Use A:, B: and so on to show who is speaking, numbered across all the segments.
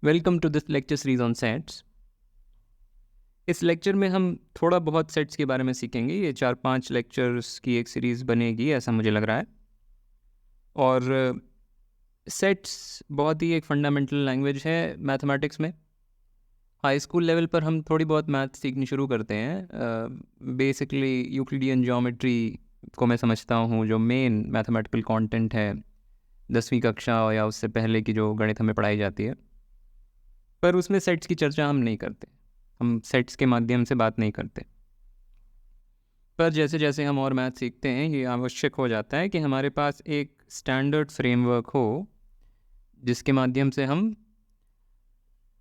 A: Welcome to this lecture series on sets. इस lecture में हम थोड़ा बहुत सेट्स के बारे में सीखेंगे। ये 4-5 लेक्चर्स की एक सीरीज़ बनेगी, ऐसा मुझे लग रहा है। और सेट्स बहुत ही एक फंडामेंटल लैंग्वेज है मैथमेटिक्स में। हाई स्कूल लेवल पर हम थोड़ी बहुत मैथ सीखनी शुरू करते हैं। बेसिकली यूक्लिडियन ज्योमेट्री को मैं समझता हूँ, जो मेन मैथमेटिकल कंटेंट है 10वीं कक्षा या उससे पहले की जो गणित हमें पढ़ाई जाती है, पर उसमें सेट्स की चर्चा हम नहीं करते। हम सेट्स के माध्यम से बात नहीं करते। पर जैसे जैसे हम और मैथ सीखते हैं, ये आवश्यक हो जाता है कि हमारे पास एक स्टैंडर्ड फ्रेमवर्क हो जिसके माध्यम से हम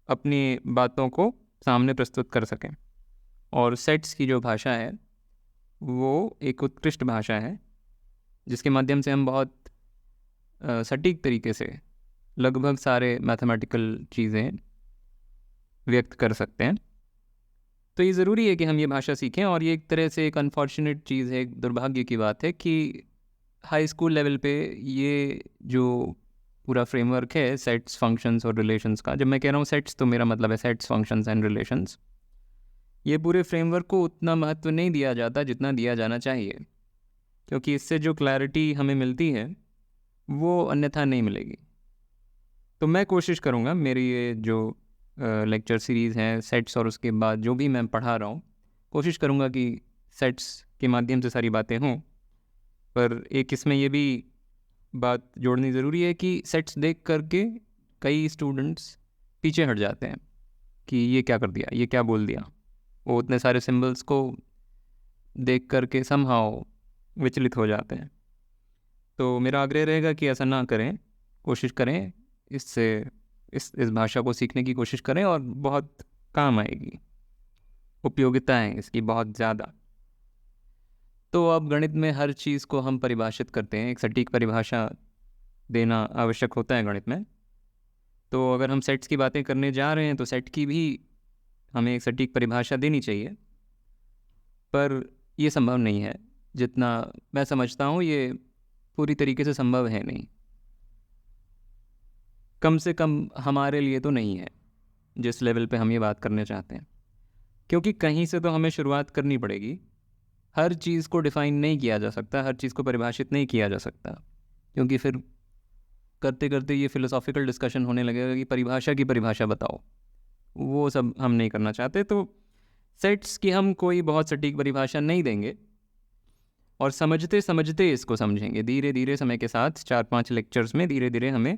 A: अपनी बातों को सामने प्रस्तुत कर सकें। और सेट्स की जो भाषा है वो एक उत्कृष्ट भाषा है जिसके माध्यम से हम बहुत सटीक तरीके से लगभग सारे मैथमेटिकल चीज़ें व्यक्त कर सकते हैं। तो ये ज़रूरी है कि हम ये भाषा सीखें। और ये एक तरह से एक अनफॉर्चुनेट चीज़ है, एक दुर्भाग्य की बात है कि हाई स्कूल लेवल पे ये जो पूरा फ्रेमवर्क है सेट्स, फंक्शंस और रिलेशंस का, जब मैं कह रहा हूँ सेट्स तो मेरा मतलब है सेट्स, फंक्शंस एंड रिलेशंस, ये पूरे फ्रेमवर्क को उतना महत्व नहीं दिया जाता जितना दिया जाना चाहिए, क्योंकि इससे जो क्लैरिटी हमें मिलती है वो अन्यथा नहीं मिलेगी। तो मैं कोशिश करूँगा, मेरी ये जो लेक्चर सीरीज़ हैं सेट्स और उसके बाद जो भी मैं पढ़ा रहा हूँ, कोशिश करूँगा कि सेट्स के माध्यम से सारी बातें हों। पर एक इसमें ये भी बात जोड़नी ज़रूरी है कि सेट्स देख करके कई स्टूडेंट्स पीछे हट जाते हैं कि ये क्या कर दिया, ये क्या बोल दिया। वो उतने सारे सिंबल्स को देख करके समहाउ विचलित हो जाते हैं। तो मेरा आग्रह रहेगा कि ऐसा ना करें, कोशिश करें इससे इस भाषा को सीखने की कोशिश करें और बहुत काम आएगी, उपयोगिता है इसकी बहुत ज़्यादा। तो अब गणित में हर चीज़ को हम परिभाषित करते हैं, एक सटीक परिभाषा देना आवश्यक होता है गणित में। तो अगर हम सेट्स की बातें करने जा रहे हैं तो सेट की भी हमें एक सटीक परिभाषा देनी चाहिए, पर ये संभव नहीं है। जितना मैं समझता हूँ ये पूरी तरीके से संभव है नहीं, कम से कम हमारे लिए तो नहीं है जिस लेवल पे हम ये बात करने चाहते हैं। क्योंकि कहीं से तो हमें शुरुआत करनी पड़ेगी। हर चीज़ को डिफ़ाइन नहीं किया जा सकता, हर चीज़ को परिभाषित नहीं किया जा सकता, क्योंकि फिर करते करते ये फ़िलोसॉफिकल डिस्कशन होने लगेगा कि परिभाषा की परिभाषा बताओ। वो सब हम नहीं करना चाहते। तो सेट्स की हम कोई बहुत सटीक परिभाषा नहीं देंगे और समझते समझते इसको समझेंगे धीरे धीरे समय के साथ। 4-5 लेक्चर्स में धीरे धीरे हमें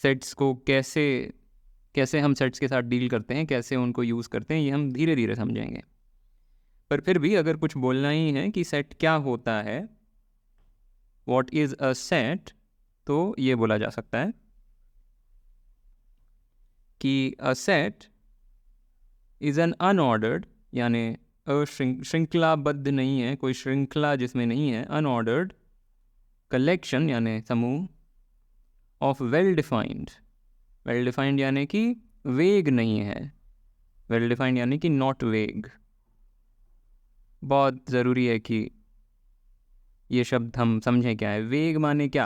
A: सेट्स को कैसे कैसे हम सेट्स के साथ डील करते हैं, कैसे उनको यूज़ करते हैं, ये हम धीरे धीरे समझेंगे। पर फिर भी अगर कुछ बोलना ही है कि सेट क्या होता है, व्हाट इज़ अ सेट, तो ये बोला जा सकता है कि a set is an unordered, यानी श्रृंखलाबद्ध नहीं है, कोई श्रृंखला जिसमें नहीं है, अनऑर्डर्ड कलेक्शन यानी समूह of well defined. Well defined यानी कि वेग नहीं है, वेल डिफाइंड यानी कि नॉट वेग। बहुत ज़रूरी है कि ये शब्द हम समझें क्या है। वेग माने क्या?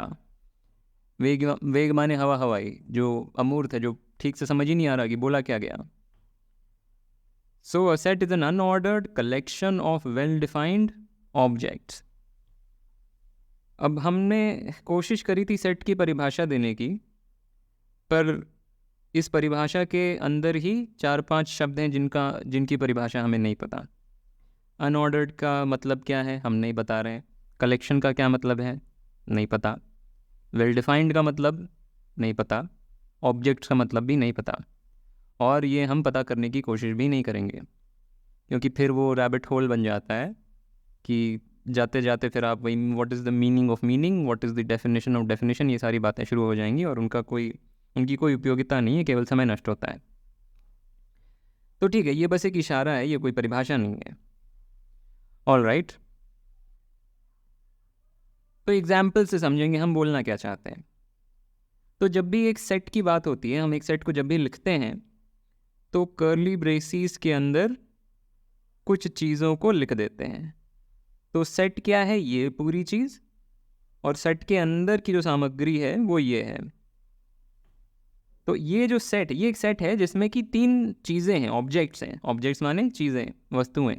A: वेग वेग माने हवा हवाई, जो अमूर्त है, जो ठीक से समझ ही नहीं आ रहा कि बोला क्या गया। So a set is an unordered collection of well defined objects. अब हमने कोशिश करी थी सेट की परिभाषा देने की, पर इस परिभाषा के अंदर ही 4-5 शब्द हैं जिनकी परिभाषा हमें नहीं पता। अनऑर्डर्ड का मतलब क्या है हम नहीं बता रहे हैं, कलेक्शन का क्या मतलब है नहीं पता, वेल डिफाइंड का मतलब नहीं पता, ऑब्जेक्ट्स का मतलब भी नहीं पता। और ये हम पता करने की कोशिश भी नहीं करेंगे, क्योंकि फिर वो रैबिट होल बन जाता है कि जाते जाते फिर आप वही what is the meaning of meaning, what is the definition of definition, ये सारी बातें शुरू हो जाएंगी और उनकी कोई उपयोगिता नहीं है, केवल समय नष्ट होता है। तो ठीक है, ये बस एक इशारा है, ये कोई परिभाषा नहीं है। ऑल राइट, तो एग्जाम्पल से समझेंगे हम बोलना क्या चाहते हैं। तो जब भी एक सेट की बात होती है, हम एक सेट को जब भी लिखते हैं तो कर्ली ब्रेसिस के अंदर कुछ चीज़ों को लिख देते हैं। तो सेट क्या है? ये पूरी चीज़, और सेट के अंदर की जो सामग्री है वो ये है। तो ये जो सेट, ये एक सेट है जिसमें कि 3 चीज़ें हैं, ऑब्जेक्ट्स हैं। ऑब्जेक्ट्स माने चीज़ें, वस्तुएं।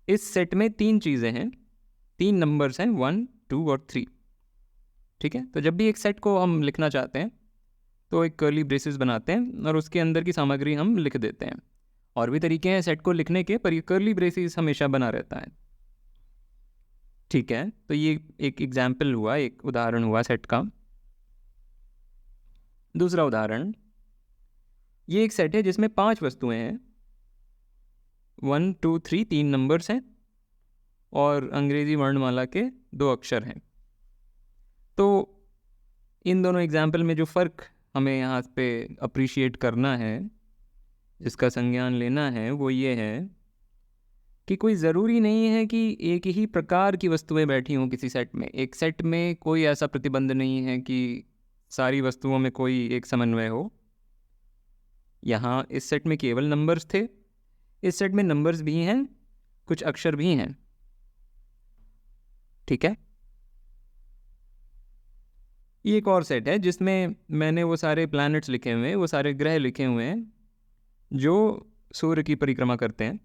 A: इस सेट में 3 चीज़ें हैं, 3 नंबर्स हैं, 1, 2 और 3। ठीक है, तो जब भी एक सेट को हम लिखना चाहते हैं तो एक कर्ली ब्रेसेस बनाते हैं और उसके अंदर की सामग्री हम लिख देते हैं। और भी तरीके हैं सेट को लिखने के, पर ये कर्ली ब्रेसेस हमेशा बना रहता है। ठीक है, तो ये एक एग्जाम्पल हुआ, एक उदाहरण हुआ सेट का। दूसरा उदाहरण, ये एक सेट है जिसमें 5 वस्तुएं हैं, 1, 2, 3, 3 नंबर्स हैं और अंग्रेजी वर्णमाला के 2 अक्षर हैं। तो इन दोनों एग्जाम्पल में जो फ़र्क हमें यहाँ पे अप्रिशिएट करना है, जिसका संज्ञान लेना है, वो ये है कि कोई ज़रूरी नहीं है कि एक ही प्रकार की वस्तुएं बैठी हों किसी सेट में। एक सेट में कोई ऐसा प्रतिबंध नहीं है कि सारी वस्तुओं में कोई एक समन्वय हो। यहाँ इस सेट में केवल नंबर्स थे, इस सेट में नंबर्स भी हैं, कुछ अक्षर भी हैं। ठीक है, ये एक और सेट है जिसमें मैंने वो सारे प्लैनेट्स लिखे हुए हैं, वो सारे ग्रह लिखे हुए हैं जो सूर्य की परिक्रमा करते हैं।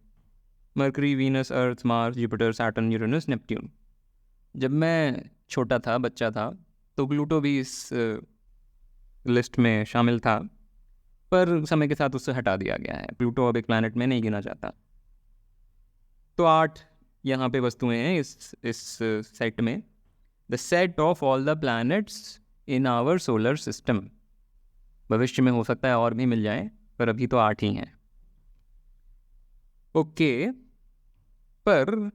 A: Mercury, Venus, Earth, Mars, Jupiter, Saturn, Uranus, Neptune. जब मैं छोटा था, बच्चा था, तो प्लूटो भी इस लिस्ट में शामिल था, पर समय के साथ उससे हटा दिया गया है। प्लूटो अब एक प्लैनेट में नहीं गिना जाता। तो 8 यहाँ पे वस्तुएं हैं इस सेट में। The set of all the planets in our solar system. भविष्य में हो सकता है और भी मिल जाए, पर अभी तो 8 ही हैं। ओके, पर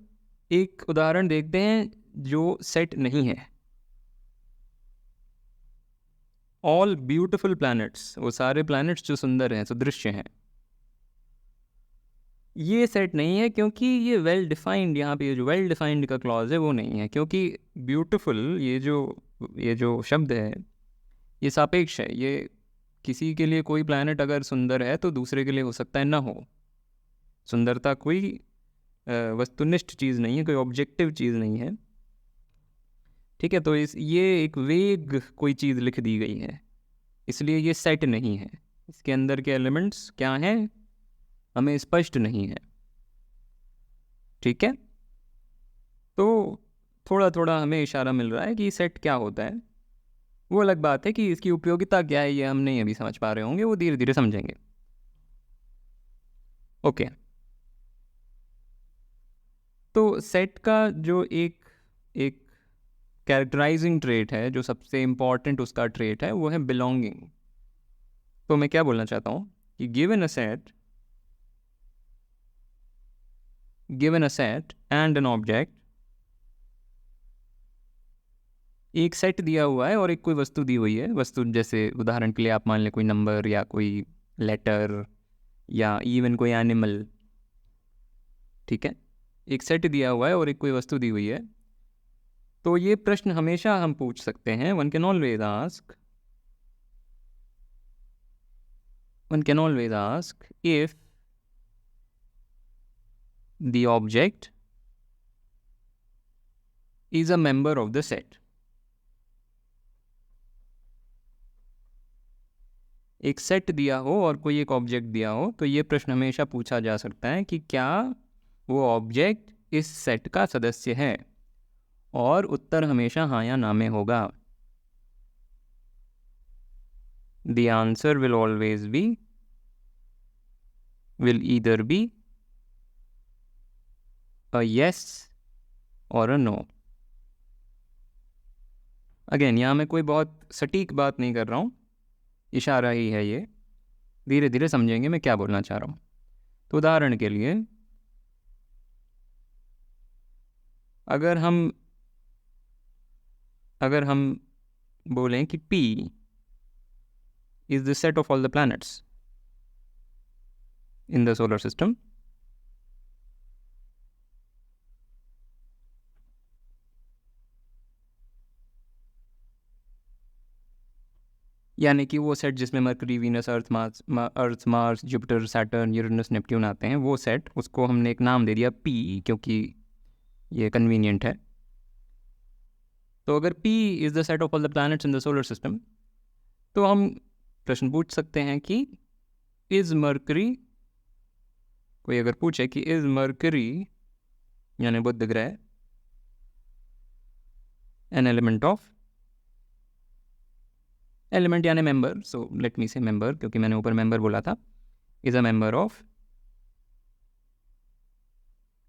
A: एक उदाहरण देखते हैं जो सेट नहीं है। ऑल ब्यूटिफुल प्लैनेट्स, वो सारे प्लैनेट्स जो सुंदर हैं, सुदृश्य हैं, ये सेट नहीं है क्योंकि ये वेल डिफाइंड, यहाँ पे ये जो वेल डिफाइंड का क्लॉज है वो नहीं है। क्योंकि ब्यूटिफुल, ये जो शब्द है, ये सापेक्ष है। ये किसी के लिए कोई प्लैनेट अगर सुंदर है तो दूसरे के लिए हो सकता है ना हो। सुंदरता कोई वस्तुनिष्ठ चीज़ नहीं है, कोई ऑब्जेक्टिव चीज़ नहीं है। ठीक है, तो ये एक वेग कोई चीज़ लिख दी गई है, इसलिए ये सेट नहीं है। इसके अंदर के एलिमेंट्स क्या हैं हमें स्पष्ट नहीं है। ठीक है, तो थोड़ा थोड़ा हमें इशारा मिल रहा है कि सेट क्या होता है। वो अलग बात है कि इसकी उपयोगिता क्या है, ये हम नहीं अभी समझ पा रहे होंगे, वो धीरे धीरे समझेंगे। ओके, तो सेट का जो एक एक कैरेक्टराइजिंग ट्रेट है, जो सबसे इम्पॉर्टेंट उसका ट्रेट है, वो है बिलोंगिंग। तो मैं क्या बोलना चाहता हूँ कि given a set and an object, एक सेट दिया हुआ है और एक कोई वस्तु दी हुई है। वस्तु जैसे उदाहरण के लिए आप मान लें कोई नंबर या कोई लेटर या इवन कोई एनिमल। ठीक है, एक सेट दिया हुआ है और एक कोई वस्तु दी हुई है। तो ये प्रश्न हमेशा हम पूछ सकते हैं, one can always ask if the object is a member of the set. एक सेट दिया हो और कोई एक ऑब्जेक्ट दिया हो, तो ये प्रश्न हमेशा पूछा जा सकता है कि क्या वो ऑब्जेक्ट इस सेट का सदस्य है, और उत्तर हमेशा हाँ या ना में होगा। The answer will always be, will either be a yes or a no. Again, यहाँ मैं कोई बहुत सटीक बात नहीं कर रहा हूँ, इशारा ही है ये। धीरे धीरे समझेंगे मैं क्या बोलना चाह रहा हूँ। तो उदाहरण के लिए, अगर हम बोलें कि P is the set of all the planets in the solar system, यानी कि वो सेट जिसमें Mercury, Venus, Earth, Mars, Jupiter, Saturn, Uranus, Neptune आते हैं, वो सेट, उसको हमने एक नाम दे दिया P, क्योंकि ये कन्वीनियंट है। तो अगर P is the set of all the planets in the solar system, तो हम प्रश्न पूछ सकते हैं कि इज मरकरी, कोई अगर पूछे कि इज मरकरी यानी बुध ग्रह एन एलिमेंट ऑफ, एलिमेंट यानी मेंबर, सो लेट मी से मेंबर, क्योंकि मैंने ऊपर मेंबर बोला था, is a member of,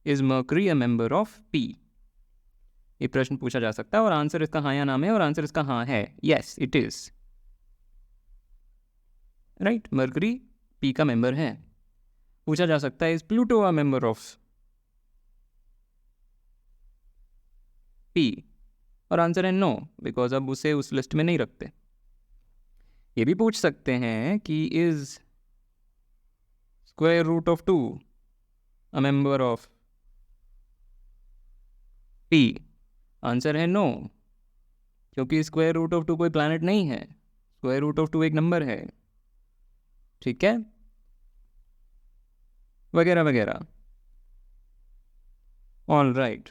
A: is mercury a member of P, ये प्रश्न पूछा जा सकता है और आंसर इसका हाँ या ना है, और आंसर इसका हाँ है, yes it is right, mercury P का मेंबर है। पूछा जा सकता है is Pluto a member of P, और आंसर है नो, बिकॉज अब उसे उस लिस्ट में नहीं रखते। ये भी पूछ सकते हैं कि is square root of 2 a member of P, answer है नो, क्योंकि स्क्वायर रूट ऑफ 2 कोई प्लैनेट नहीं है, स्क्वायर रूट ऑफ 2 एक नंबर है, ठीक है, वगैरह वगैरह। ऑल राइट,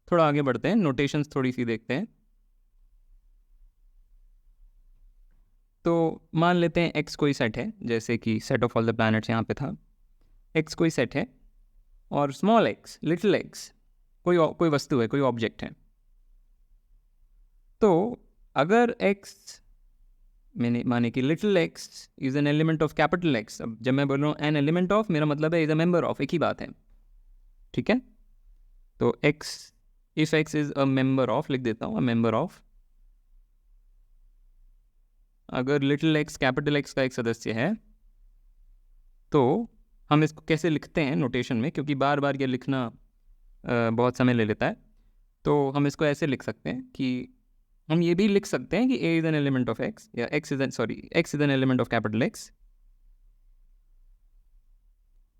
A: थोड़ा आगे बढ़ते हैं, नोटेशंस थोड़ी सी देखते हैं। तो मान लेते हैं एक्स कोई सेट है, जैसे कि set of all the planets यहाँ पे था, एक्स कोई सेट है और स्मॉल एक्स, लिटिल एक्स कोई वस्तु है, कोई ऑब्जेक्ट है। तो अगर एक्स मैंने माने कि little x is an element of capital x, अब जब मैं बोल रहा हूँ एन एलिमेंट ऑफ, मेरा मतलब है इज अ मेंबर ऑफ, एक ही बात है, ठीक है। तो x, if x is a member of, लिख देता हूँ अ मेंबर ऑफ, अगर लिटिल एक्स कैपिटल एक्स का एक सदस्य है, तो हम इसको कैसे लिखते हैं नोटेशन में, क्योंकि बार बार ये लिखना बहुत समय ले लेता है, तो हम इसको ऐसे लिख सकते हैं कि हम ये भी लिख सकते हैं कि a is an element of x, या x is an element of capital X.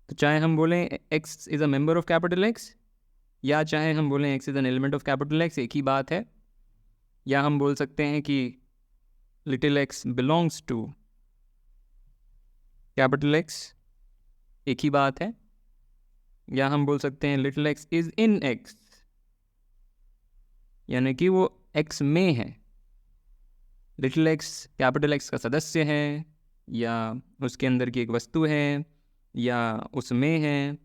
A: तो चाहे हम बोलें x is a member of capital X, या चाहे हम बोलें x is an element of capital x, एक ही बात है। या हम बोल सकते हैं कि little x belongs to capital x, एक ही बात है। या हम बोल सकते हैं little x is in x, यानी कि वो एक्स में है, लिटिल एक्स कैपिटल एक्स का सदस्य है, या उसके अंदर की एक वस्तु है, या उसमें है,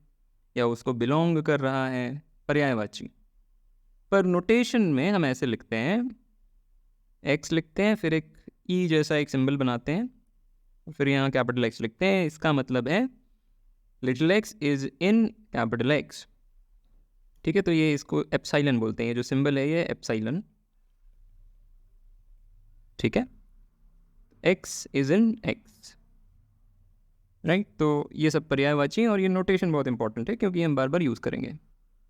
A: या उसको बिलोंग कर रहा है, पर्यायवाची। पर नोटेशन में हम ऐसे लिखते हैं, एक्स लिखते हैं, फिर एक ई जैसा एक सिंबल बनाते हैं, फिर यहाँ कैपिटल एक्स लिखते हैं, इसका मतलब है little x is in capital x, ठीक है। तो ये इसको एप्साइलन बोलते हैं, ये जो सिंबल है ये एप्साइलन, ठीक है, x is in x, right. तो ये सब पर्यायवाची हैं, और ये नोटेशन बहुत इंपॉर्टेंट है क्योंकि हम बार बार यूज़ करेंगे,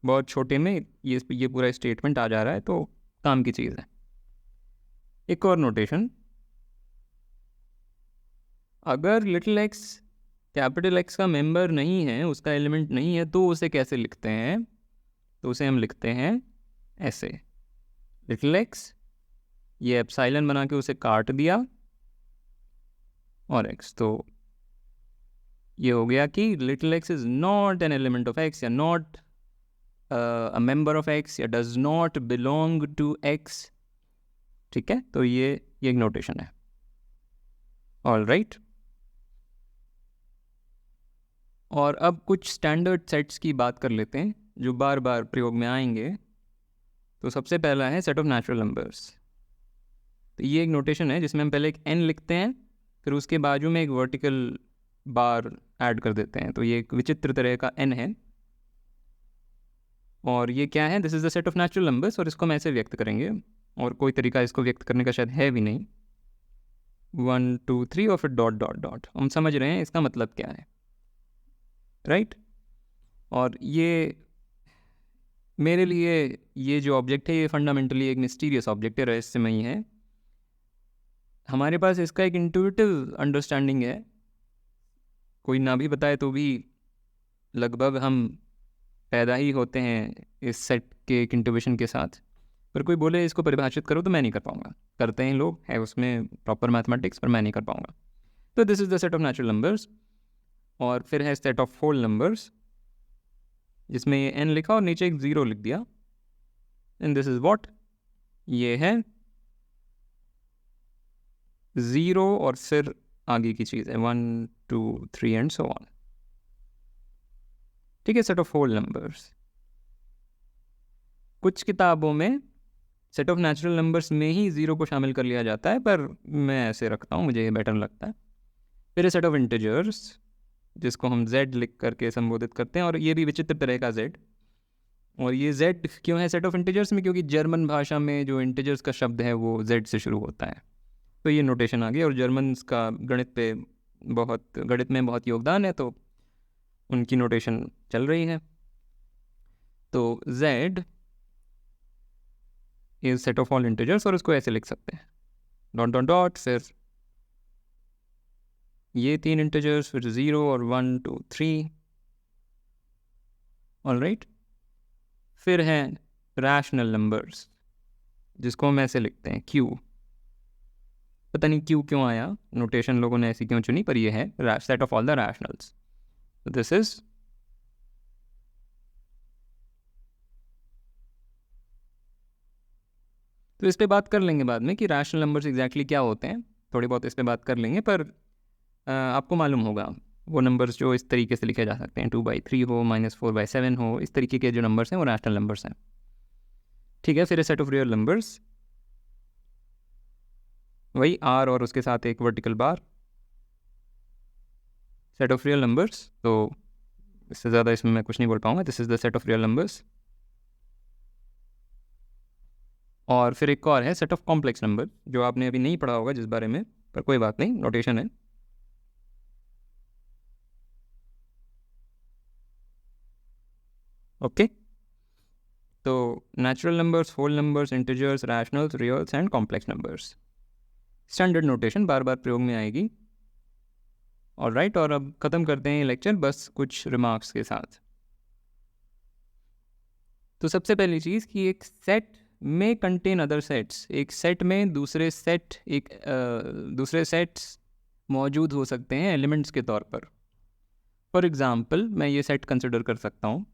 A: बहुत छोटे में ये पूरा स्टेटमेंट आ जा रहा है, तो काम की चीज़ है। एक और नोटेशन, अगर लिटिल एक्स कैपिटल एक्स का मेंबर नहीं है, उसका एलिमेंट नहीं है, तो उसे कैसे लिखते हैं? तो उसे हम लिखते हैं ऐसे, लिटिल एक्स, ये एप्साइलन बना के उसे काट दिया, और एक्स, तो ये हो गया कि little x is not an element of x, या not a member of x, या does not belong to X, ठीक है। तो ये एक नोटेशन है। ऑल राइट, और अब कुछ स्टैंडर्ड सेट्स की बात कर लेते हैं जो बार बार प्रयोग में आएंगे। तो सबसे पहला है सेट ऑफ नेचुरल नंबर्स। तो ये एक नोटेशन है जिसमें हम पहले एक n लिखते हैं, फिर उसके बाजू में एक वर्टिकल बार ऐड कर देते हैं, तो ये एक विचित्र तरह का n है। और ये क्या है? This is the set of natural numbers, और इसको हम ऐसे व्यक्त करेंगे, और कोई तरीका इसको व्यक्त करने का शायद है भी नहीं, 1 2 3 और फिर डॉट डॉट डॉट, हम समझ रहे हैं इसका मतलब क्या है, राइट। और ये मेरे लिए ये जो ऑब्जेक्ट है ये फंडामेंटली एक मिस्टीरियस ऑब्जेक्ट है, रहस्यमयी है। हमारे पास इसका एक इंट्यूटिव अंडरस्टैंडिंग है, कोई ना भी बताए तो भी लगभग हम पैदा ही होते हैं इस सेट के एक इंट्यूशन के साथ। पर कोई बोले इसको परिभाषित करो तो मैं नहीं कर पाऊँगा, करते हैं लोग, है उसमें प्रॉपर मैथमेटिक्स, पर मैं नहीं कर पाऊँगा। तो this is the set of natural numbers. और फिर है सेट ऑफ होल नंबर्स, जिसमें ये n लिखा और नीचे एक 0 लिख दिया, एंड दिस इज़ व्हाट, ये है 0 और फिर आगे की चीज़ है 1 2 3 एंड सो ऑन। ठीक है, सेट ऑफ होल नंबर्स। कुछ किताबों में सेट ऑफ नेचुरल नंबर्स में ही 0 को शामिल कर लिया जाता है, पर मैं ऐसे रखता हूँ, मुझे ये बेटर लगता है। फिर सेट ऑफ इंटीजर्स, जिसको हम z लिख करके संबोधित करते हैं, और ये भी विचित्र तरह का z। और ये z क्यों है सेट ऑफ इंटीजर्स में? क्योंकि जर्मन भाषा में जो इंटीजर्स का शब्द है वो z से शुरू होता है, तो ये नोटेशन आ गई। और जर्मन्स का गणित में बहुत योगदान है, तो उनकी नोटेशन चल रही है। तो z is set of all integers, और उसको ऐसे लिख सकते हैं डॉट डॉट डॉट, फिर ये 3 इंटीजर्स, फिर 0 और 1 2 3। ऑलराइट, फिर हैं रैशनल नंबर्स, जिसको हम ऐसे लिखते हैं q। पता नहीं q क्यों आया, नोटेशन लोगों ने ऐसी क्यों चुनी, पर ये है set of all the rationals. This is तो इस पे बात कर लेंगे बाद में कि रैशनल नंबर्स एग्जैक्टली क्या होते हैं, थोड़ी बहुत इस पे बात कर लेंगे। पर आपको मालूम होगा वो नंबर्स जो इस तरीके से लिखे जा सकते हैं, 2/3 हो, -4/7 हो, इस तरीके के जो नंबर्स हैं वो रैशनल नंबर्स हैं। ठीक है, फिर सेट ऑफ रियल नंबर्स, वही r और उसके साथ एक vertical bar, set of real numbers. तो इससे ज़्यादा इसमें मैं कुछ नहीं बोल पाऊंगा, this is the set of real numbers. और फिर एक और है सेट ऑफ कॉम्प्लेक्स नंबर, जो आपने अभी नहीं पढ़ा होगा जिस बारे में, पर कोई बात नहीं, नोटेशन है। ओके, तो natural numbers, whole numbers, integers, rationals, reals and complex numbers, standard notation बार बार प्रयोग में आएगी। ऑलराइट, और अब ख़त्म करते हैं ये लेक्चर बस कुछ रिमार्क्स के साथ। तो सबसे पहली चीज़ कि एक सेट में कंटेन अदर सेट्स, एक सेट में दूसरे सेट्स मौजूद हो सकते हैं एलिमेंट्स के तौर पर। फॉर एग्जाम्पल, मैं ये सेट कंसिडर कर सकता हूँ,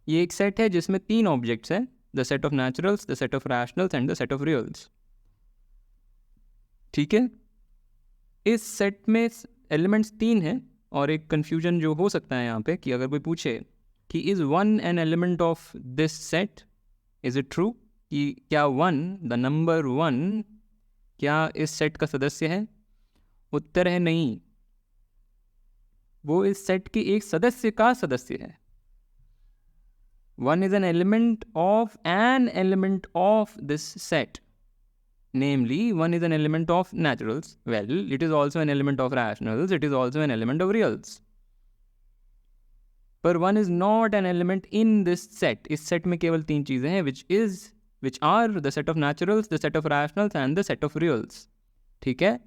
A: ये एक सेट है जिसमें 3 ऑब्जेक्ट्स हैं, the set of naturals, the set of rationals and the set of reals. ठीक है, इस सेट में एलिमेंट्स 3 हैं, और एक कन्फ्यूजन जो हो सकता है यहाँ पे कि अगर कोई पूछे कि is 1 N element of this set, is it true, कि क्या 1, द नंबर 1 क्या इस सेट का सदस्य है? उत्तर है नहीं, वो इस सेट के एक सदस्य का सदस्य है। 1 is an element of this set. Namely, 1 is an element of naturals. Well, it is also an element of rationals. It is also an element of reals. But 1 is not an element in this set. इस set में केवल 3 चीज़ें हैं, which are the set of naturals, the set of rationals and the set of reals. ठीक है,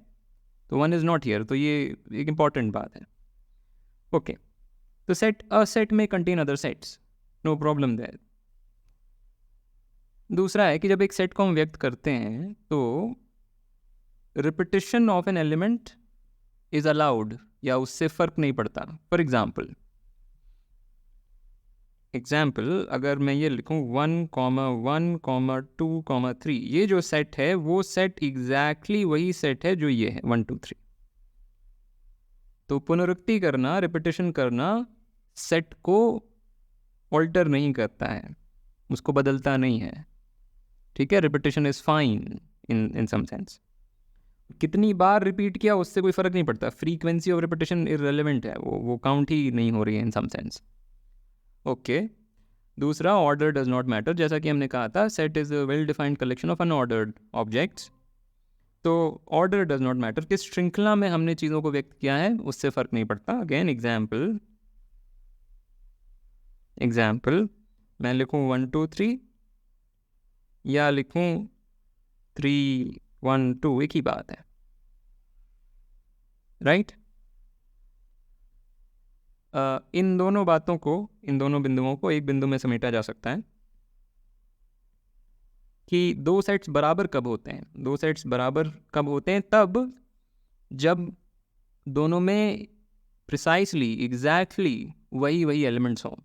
A: तो 1 is not here. तो ये एक important बात है। Okay, तो a set may contain other sets. No problem there. दूसरा है कि जब एक सेट को हम व्यक्त करते हैं तो repetition of an element is allowed, या उससे फर्क नहीं पड़ता। फॉर एग्जाम्पल अगर मैं ये लिखूं 1, 1, 2, 3, ये जो सेट है वो सेट एग्जैक्टली वही सेट है जो ये है 1 2 3। तो पुनरुक्ति करना, रिपीटिशन करना सेट को ऑल्टर नहीं करता है, उसको बदलता नहीं है। ठीक है, repetition is fine in some sense. कितनी बार रिपीट किया उससे कोई फ़र्क नहीं पड़ता, फ्रीक्वेंसी ऑफ रिपीटिशन इररिलेवेंट है, वो काउंट ही नहीं हो रही है इन सम सेंस। ओके, दूसरा, ऑर्डर डज नॉट मैटर। जैसा कि हमने कहा था, set is a well defined collection of unordered objects, तो ऑर्डर डज नॉट मैटर, किस श्रृंखला में हमने चीज़ों को व्यक्त किया है उससे फ़र्क नहीं पड़ता। अगेन एग्जाम्पल मैं लिखूँ 1 2 3 या लिखूँ 3 1 2, एक ही बात है, राइट। इन दोनों बिंदुओं को एक बिंदु में समेटा जा सकता है कि दो सेट्स बराबर कब होते हैं। दो सेट्स बराबर कब होते हैं? तब जब दोनों में प्रिसाइसली, एग्जैक्टली वही एलिमेंट्स हों।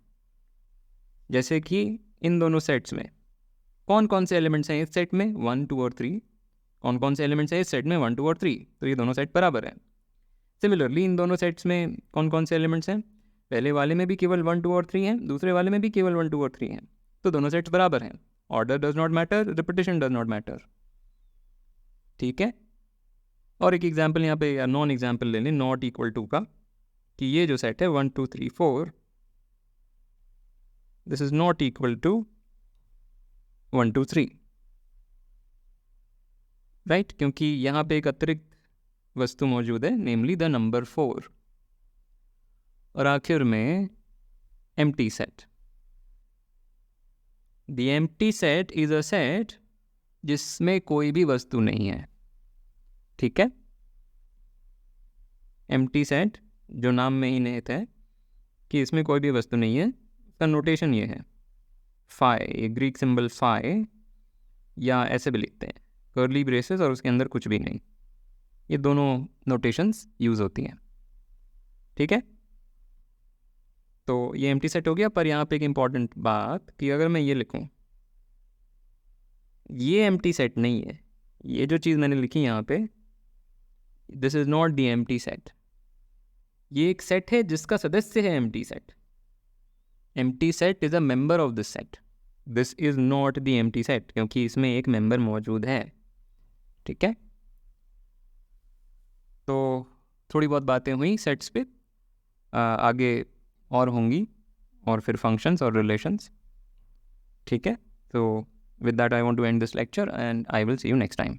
A: जैसे कि इन दोनों सेट्स में कौन कौन से एलिमेंट्स हैं इस सेट में, 1 2 और 3, कौन कौन से एलिमेंट्स हैं इस सेट में 1 2 और 3, तो ये दोनों सेट बराबर हैं। सिमिलरली इन दोनों सेट्स में कौन कौन से एलिमेंट्स हैं, पहले वाले में भी केवल 1 2 और 3 हैं, दूसरे वाले में भी केवल 1 2 और 3 हैं, तो दोनों सेट्स बराबर हैं। Order does not matter, repetition does not matter. ठीक है, और एक एग्जाम्पल यहाँ पे या नॉन एग्जाम्पल ले लें नॉट इक्वल टू का, कि ये जो सेट है 1 2 3 4, this is not equal to 1 2 3, right, क्योंकि यहाँ पे एक अतिरिक्त वस्तु मौजूद है, नेमली द नंबर 4। और आखिर में empty set. The empty set is a set जिसमें कोई भी वस्तु नहीं है। ठीक है, एम्प्टी सेट जो नाम में ही निहित है कि इसमें कोई भी वस्तु नहीं है, इसका नोटेशन ये है फाई, ये ग्रीक सिंबल फाई, या ऐसे भी लिखते हैं कर्ली ब्रेसेस और उसके अंदर कुछ भी नहीं, ये दोनों नोटेशंस यूज़ होती हैं। ठीक है, तो ये एम्प्टी सेट हो गया। पर यहाँ पे एक इम्पॉर्टेंट बात कि अगर मैं ये लिखूँ, ये एम्प्टी सेट नहीं है, ये जो चीज़ मैंने लिखी यहाँ पे, this is not the empty set. ये एक सेट है जिसका सदस्य है empty set. Empty set is a member of this set, this is not the empty set, क्योंकि इसमें एक मेंबर मौजूद है। ठीक है, तो थोड़ी बहुत बातें हुई सेट्स पे, आगे और होंगी, और फिर फंक्शंस और रिलेशंस। ठीक है, तो with that I want to end this lecture and I will see you next time.